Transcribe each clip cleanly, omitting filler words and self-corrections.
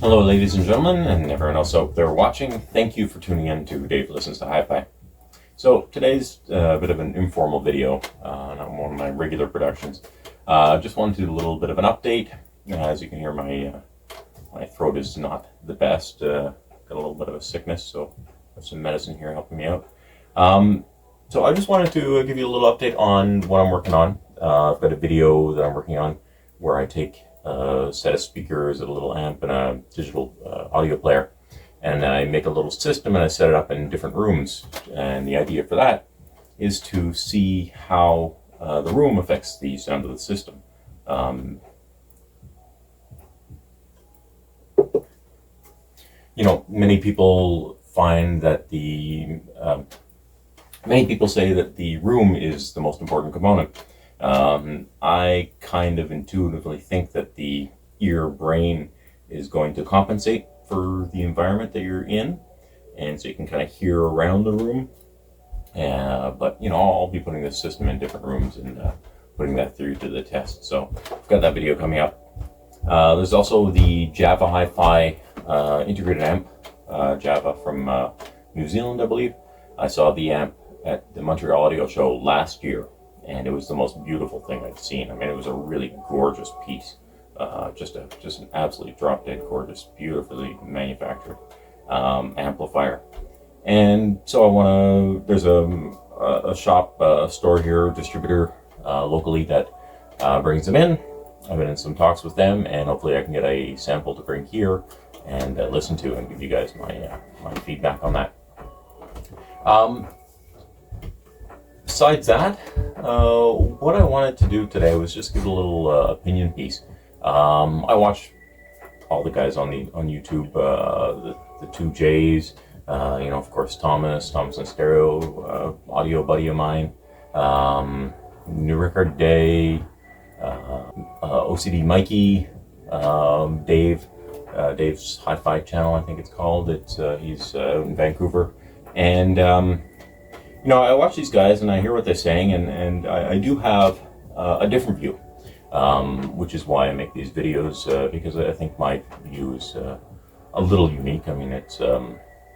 Hello, ladies and gentlemen, and everyone else out there watching. Thank you for tuning in to Dave Listens to HiFi. So today's a bit of an informal video, not one of my regular productions. Just wanted to do a little bit of an update. As you can hear, my throat is not the best. Got a little bit of a sickness, so I have some medicine here helping me out. So I just wanted to give you a little update on what I'm working on. I've got a video that I'm working on where I take a set of speakers, a little amp, and a digital audio player, and I make a little system and I set it up in different rooms. And the idea for that is to see how the room affects the sound of the system. Many people find that many people say that the room is the most important component. I kind of intuitively think that the ear-brain is going to compensate for the environment that you're in, and so you can kind of hear around the room. But I'll be putting this system in different rooms and putting that through to the test. So I've got that video coming up. There's also the Java HiFi integrated amp, Java from New Zealand, I believe. I saw the amp at the Montreal Audio Show last year, and it was the most beautiful thing I've seen. I mean, it was a really gorgeous piece, just an absolutely drop-dead gorgeous, beautifully manufactured amplifier. And so there's a shop, store here, distributor locally that brings them in. I've been in some talks with them, and hopefully I can get a sample to bring here and listen to and give you guys my feedback on that. Besides that, what I wanted to do today was just give a little opinion piece. I watch all the guys on YouTube, the two J's, of course Thomas and Stereo, audio buddy of mine, New Record Day, OCD Mikey, Dave's HiFi channel, I think it's called. He's in Vancouver, and I watch these guys and I hear what they're saying, and I do have a different view, which is why I make these videos, because I think my view is a little unique. I mean, it's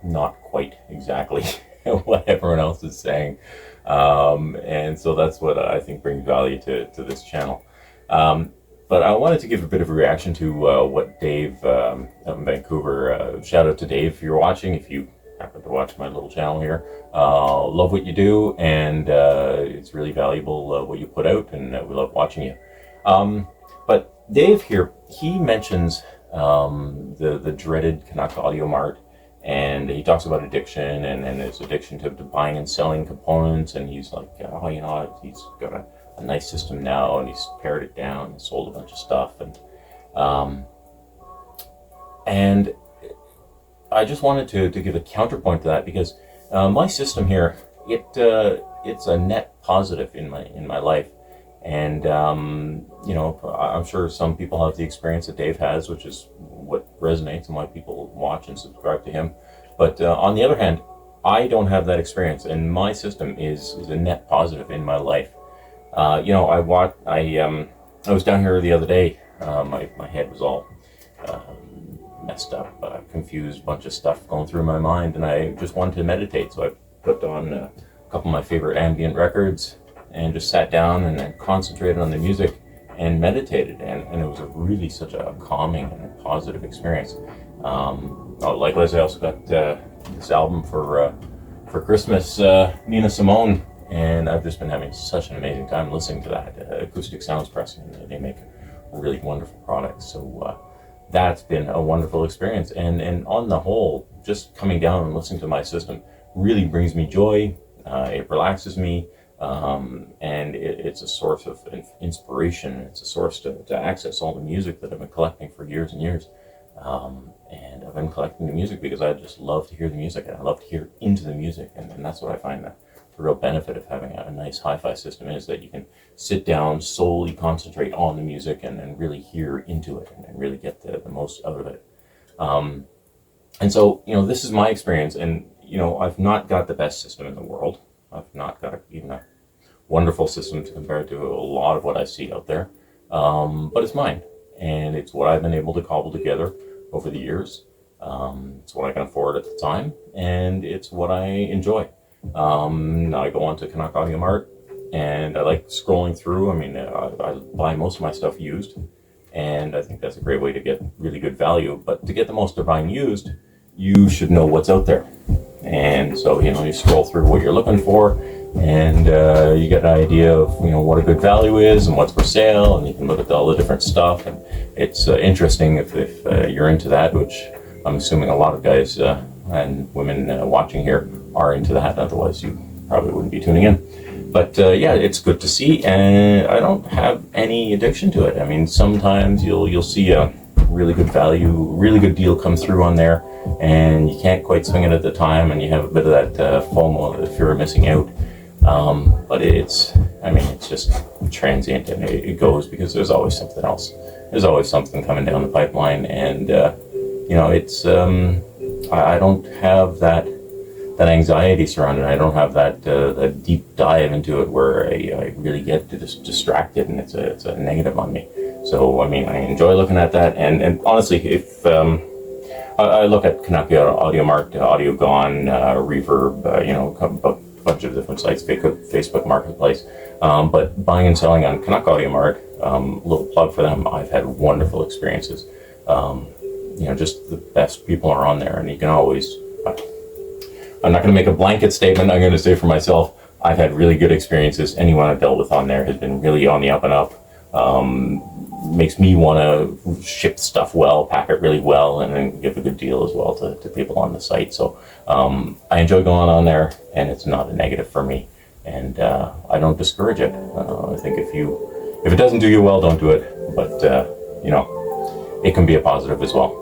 not quite exactly what everyone else is saying, and so that's what I think brings value to this channel. But I wanted to give a bit of a reaction to what Dave out in Vancouver, shout out to Dave if you're watching, if you happen to watch my little channel here. Love what you do, and it's really valuable what you put out, and we love watching you. But Dave here, he mentions the dreaded Canuck Audio Mart, and he talks about addiction and his addiction to buying and selling components, and he's like, he's got a nice system now, and he's pared it down and sold a bunch of stuff, and I just wanted to give a counterpoint to that, because my system here, it's a net positive in my life, and I'm sure some people have the experience that Dave has, which is what resonates and why people watch and subscribe to him. But on the other hand, I don't have that experience, and my system is a net positive in my life. I was down here the other day. My head was all messed up, confused, bunch of stuff going through my mind, and I just wanted to meditate. So I put on a couple of my favorite ambient records and just sat down and concentrated on the music and meditated, and it was such a calming and positive experience. Likewise, I also got this album for Christmas, Nina Simone, and I've just been having such an amazing time listening to that. Acoustic Sounds Pressing, they make really wonderful products. So that's been a wonderful experience, and on the whole, just coming down and listening to my system really brings me joy. It relaxes me, and it's a source of inspiration. It's a source to access all the music that I've been collecting for years and years. And I've been collecting the music because I just love to hear the music, and I love to hear into the music, and that's what I find the real benefit of having a nice hi-fi system is, that you can sit down, solely concentrate on the music, and really hear into it and really get the most out of it. And so, this is my experience, and I've not got the best system in the world. I've not got even a wonderful system to compare to a lot of what I see out there, but it's mine, and it's what I've been able to cobble together over the years. It's what I can afford at the time, and it's what I enjoy. I go on to Canuck Audio Mart, and I like scrolling through. I mean, I buy most of my stuff used, and I think that's a great way to get really good value. But to get the most of buying used, you should know what's out there. And so, you scroll through what you're looking for, and you get an idea of, what a good value is and what's for sale, and you can look at all the different stuff. And it's interesting if you're into that, which I'm assuming a lot of guys and women watching here are into that. Otherwise, you probably wouldn't be tuning in. But yeah, it's good to see, and I don't have any addiction to it. I mean, sometimes you'll see a really good value, really good deal come through on there, and you can't quite swing it at the time, and you have a bit of that FOMO, the fear of missing out. But it's just transient, and it goes because there's always something else. There's always something coming down the pipeline, and it's I don't have that anxiety surrounded. I don't have that deep dive into it where I really get distracted, and it's a negative on me. So I enjoy looking at that, and honestly, if I look at Canuck Audio Mart, Audio Gone, Reverb, a bunch of different sites, Facebook Marketplace, but buying and selling on Canuck Audio Mart, little plug for them. I've had wonderful experiences. Just the best people are on there, and you can always. I'm not going to make a blanket statement. I'm going to say for myself, I've had really good experiences. Anyone I've dealt with on there has been really on the up and up. Makes me want to ship stuff well, pack it really well, and then give a good deal as well to people on the site. So I enjoy going on there, and it's not a negative for me, and I don't discourage it. I think if it doesn't do you well, don't do it. But it can be a positive as well.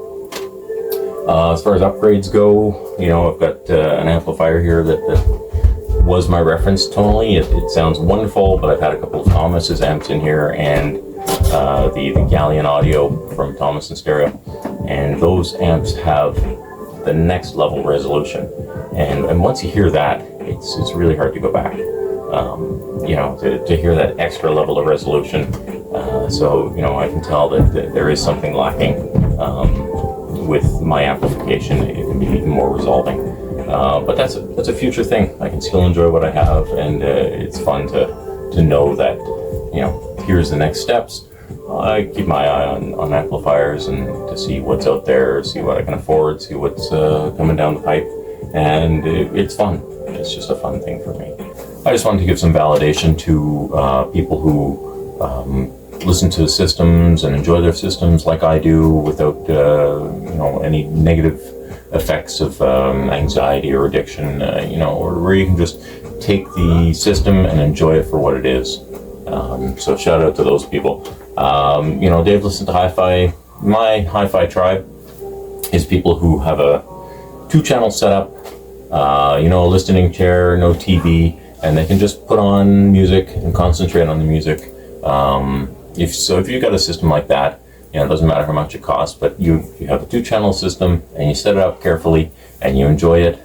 As far as upgrades go, I've got an amplifier here that was my reference tonally. It sounds wonderful, but I've had a couple of Thomas's amps in here, and the Galleon Audio from Thomas and Stereo, and those amps have the next level resolution. And once you hear that, it's really hard to go back. To hear that extra level of resolution. So I can tell that there is something lacking. With my amplification, it can be even more resolving. But that's a future thing. I can still enjoy what I have, and it's fun to know that here's the next steps. I keep my eye on amplifiers and to see what's out there, see what I can afford, see what's coming down the pipe, and it's fun. It's just a fun thing for me. I just wanted to give some validation to people who listen to systems and enjoy their systems like I do, without any negative effects of anxiety or addiction, or where you can just take the system and enjoy it for what it is. So shout out to those people. Dave listens to HiFi. My HiFi tribe is people who have a 2-channel setup, a listening chair, no TV, and they can just put on music and concentrate on the music. If you've got a system like that, it doesn't matter how much it costs, but you have a 2-channel system and you set it up carefully and you enjoy it,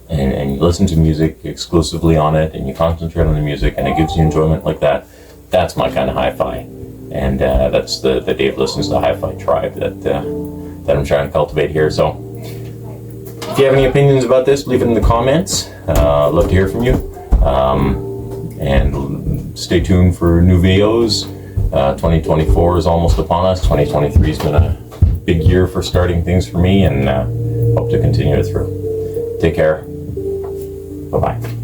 and you listen to music exclusively on it, and you concentrate on the music, and it gives you enjoyment like that. That's my kind of hi-fi, and that's the Dave Listens to Hi-Fi tribe that I'm trying to cultivate here. So if you have any opinions about this, leave it in the comments. I'd love to hear from you, and stay tuned for new videos. 2024 is almost upon us. 2023 has been a big year for starting things for me, and hope to continue it through. Take care. Bye-bye.